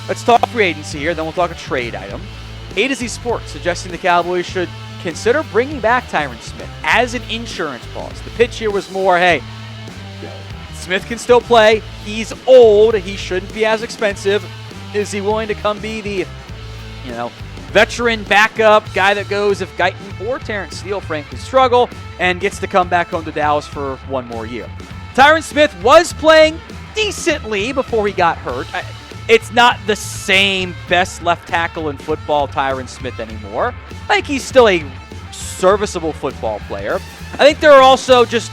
Let's talk free agency here, then we'll talk a trade item. A to Z Sports suggesting the Cowboys should consider bringing back Tyron Smith as an insurance policy. The pitch here was more, hey, Smith can still play. He's old. He shouldn't be as expensive. Is he willing to come be the, veteran backup guy that goes if Guyton or Terrence Steele frankly struggle and gets to come back home to Dallas for one more year? Tyron Smith was playing decently before he got hurt. It's not the same best left tackle in football, Tyron Smith, anymore. I think he's still a serviceable football player. I think there are also just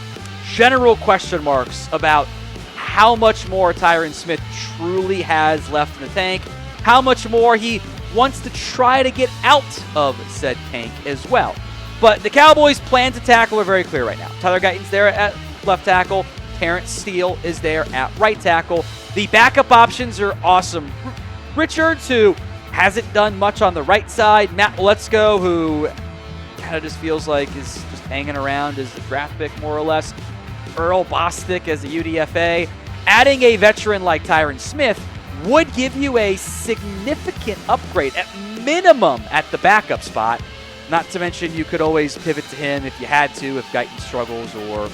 general question marks about how much more Tyron Smith truly has left in the tank, how much more he wants to try to get out of said tank as well. But the Cowboys' plan to tackle are very clear right now. Tyler Guyton's there at left tackle. Terrence Steele is there at right tackle. The backup options are awesome. Richards, who hasn't done much on the right side. Matt Letzko, who kind of just feels like is just hanging around as a draft pick, more or less. Earl Bostic as a UDFA. Adding a veteran like Tyron Smith would give you a significant upgrade, at minimum, at the backup spot. Not to mention you could always pivot to him if you had to, if Guyton struggles or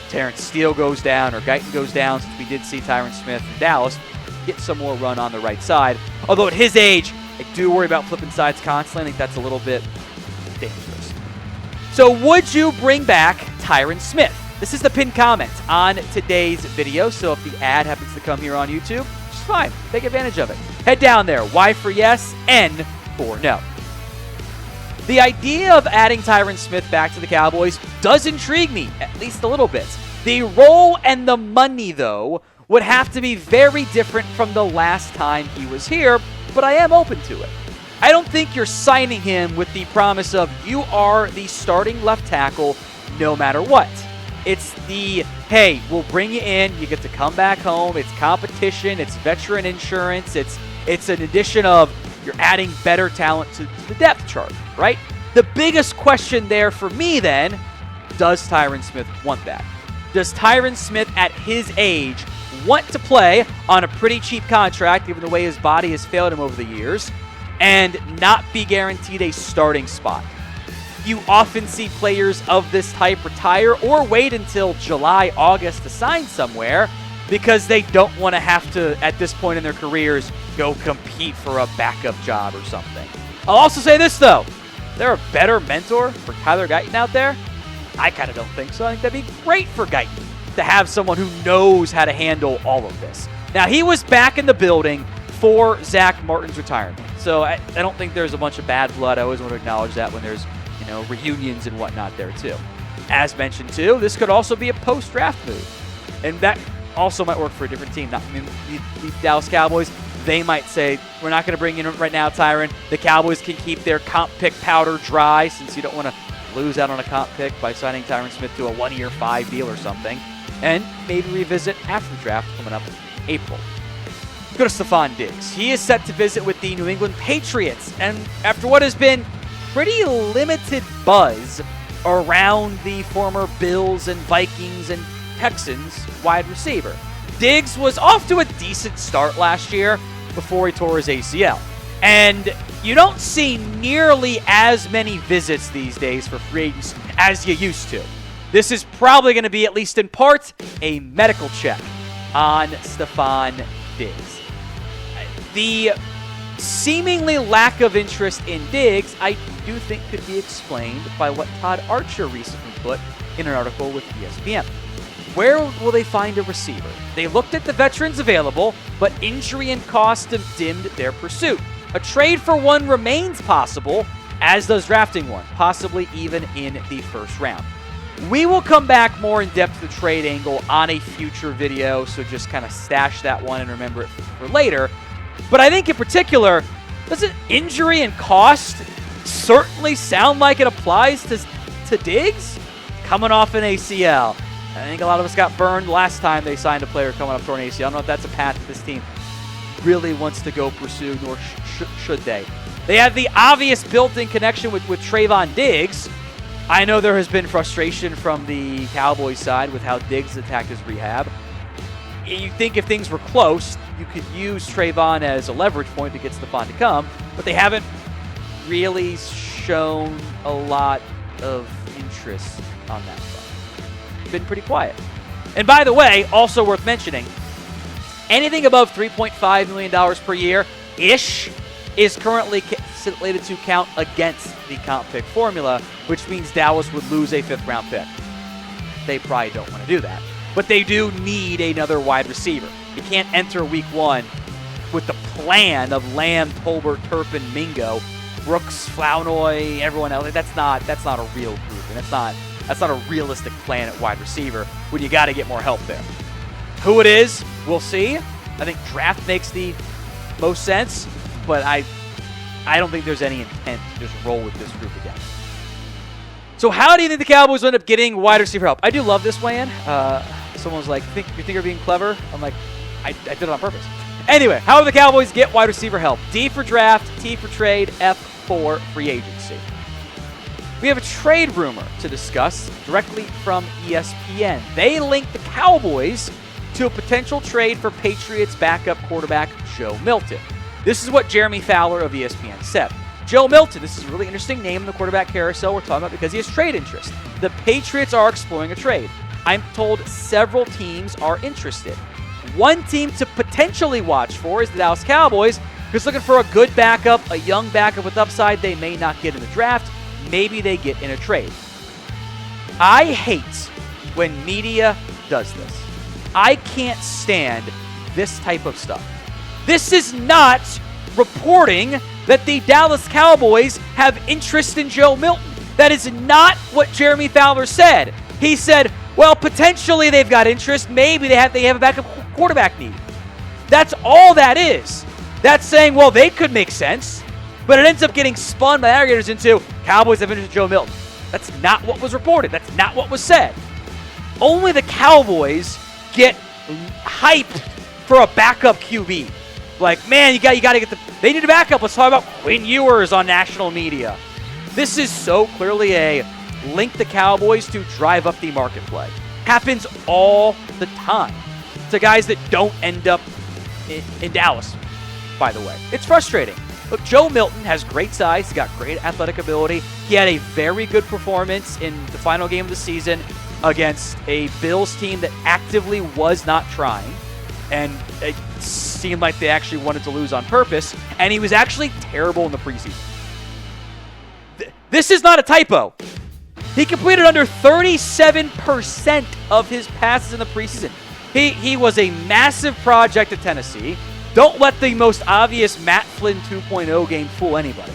Terrence Steele goes down or Guyton goes down, since we did see Tyron Smith in Dallas get some more run on the right side. Although at his age, I do worry about flipping sides constantly. I think that's a little bit dangerous. So would you bring back Tyron Smith? This is the pinned comment on today's video, so if the ad happens to come here on YouTube, just fine. Take advantage of it. Head down there. Y for yes, N for no. The idea of adding Tyron Smith back to the Cowboys does intrigue me, at least a little bit. The role and the money, though, would have to be very different from the last time he was here, but I am open to it. I don't think you're signing him with the promise of you are the starting left tackle no matter what. It's the, hey, we'll bring you in, you get to come back home, it's competition, it's veteran insurance, it's an addition of you're adding better talent to the depth chart, right? The biggest question there for me then, does Tyron Smith want that? Does Tyron Smith at his age want to play on a pretty cheap contract, given the way his body has failed him over the years, and not be guaranteed a starting spot? You often see players of this type retire or wait until July, August to sign somewhere because they don't want to have to, at this point in their careers, go compete for a backup job or something. I'll also say this, though. Is there a better mentor for Tyler Guyton out there? I kind of don't think so. I think that'd be great for Guyton to have someone who knows how to handle all of this. Now, he was back in the building for Zach Martin's retirement, so I don't think there's a bunch of bad blood. I always want to acknowledge that when there's reunions and whatnot there too. As mentioned too, this could also be a post-draft move, and that also might work for a different team. Not the Dallas Cowboys. They might say, we're not going to bring in right now, Tyron. The Cowboys can keep their comp pick powder dry, since you don't want to lose out on a comp pick by signing Tyron Smith to a 1-year 5 deal or something, and maybe revisit after the draft coming up in April. Go to Stefon Diggs. He is set to visit with the New England Patriots, and after what has been pretty limited buzz around the former Bills and Vikings and Texans wide receiver, Diggs was off to a decent start last year before he tore his ACL. And you don't see nearly as many visits these days for free agents as you used to. This is probably going to be, at least in part, a medical check on Stefon Diggs. The seemingly lack of interest in Diggs, I do think could be explained by what Todd Archer recently put in an article with ESPN. Where will they find a receiver? They looked at the veterans available, but injury and cost have dimmed their pursuit. A trade for one remains possible, as does drafting one, possibly even in the first round. We will come back more in depth to the trade angle on a future video, so just kind of stash that one and remember it for later. But I think in particular, doesn't injury and cost certainly sound like it applies to Diggs? Coming off an ACL. I think a lot of us got burned last time they signed a player coming up for an ACL. I don't know if that's a path that this team really wants to go pursue, nor should they. They have the obvious built-in connection with Trayvon Diggs. I know there has been frustration from the Cowboys side with how Diggs attacked his rehab. You think if things were close, you could use Trayvon as a leverage point to get Stefon to come, but they haven't really shown a lot of interest on that front. Been pretty quiet. And by the way, also worth mentioning, anything above $3.5 million per year-ish is currently slated to count against the comp pick formula, which means Dallas would lose a 5th-round pick. They probably don't want to do that. But they do need another wide receiver. You can't enter week 1 with the plan of Lamb, Tolbert, Turpin, Mingo, Brooks, Flournoy, everyone else. That's not a real group, and that's not a realistic plan at wide receiver when you got to get more help there. Who it is, we'll see. I think draft makes the most sense, but I don't think there's any intent to just roll with this group again. So how do you think the Cowboys end up getting wide receiver help? I do love this plan. Someone was like, you think you're being clever? I'm like, I did it on purpose. Anyway, how do the Cowboys get wide receiver help? D for draft, T for trade, F for free agency. We have a trade rumor to discuss directly from ESPN. They linked the Cowboys to a potential trade for Patriots backup quarterback Joe Milton. This is what Jeremy Fowler of ESPN said. Joe Milton, this is a really interesting name in the quarterback carousel we're talking about because he has trade interest. The Patriots are exploring a trade. I'm told several teams are interested. One team to potentially watch for is the Dallas Cowboys, who's looking for a good backup, a young backup with upside they may not get in the draft. Maybe they get in a trade. I hate when media does this. I can't stand this type of stuff. This is not reporting that the Dallas Cowboys have interest in Joe Milton. That is not what Jeremy Fowler said. He said, well, potentially they've got interest. Maybe they have a backup quarterback need. That's all that is. That's saying, well, they could make sense, but it ends up getting spun by aggregators into Cowboys have interest in Joe Milton. That's not what was reported. That's not what was said. Only the Cowboys get hyped for a backup QB. Like, man, you got to get they need a backup. Let's talk about Quinn Ewers on national media. This is so clearly a link the Cowboys to drive up the market play. Happens all the time to guys that don't end up in Dallas, by the way. It's frustrating. Look, Joe Milton has great size. He's got great athletic ability. He had a very good performance in the final game of the season against a Bills team that actively was not trying. And it seemed like they actually wanted to lose on purpose. And he was actually terrible in the preseason. This is not a typo. He completed under 37% of his passes in the preseason. He was a massive project at Tennessee. Don't let the most obvious Matt Flynn 2.0 game fool anybody.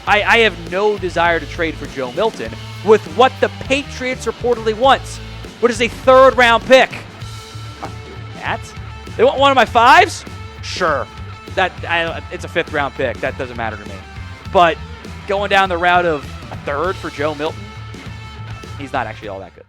I have no desire to trade for Joe Milton with what the Patriots reportedly wants, which is a 3rd-round pick. I'm not doing that. They want one of my 5s? Sure. It's a 5th-round pick. That doesn't matter to me. But going down the route of a 3rd for Joe Milton, he's not actually all that good.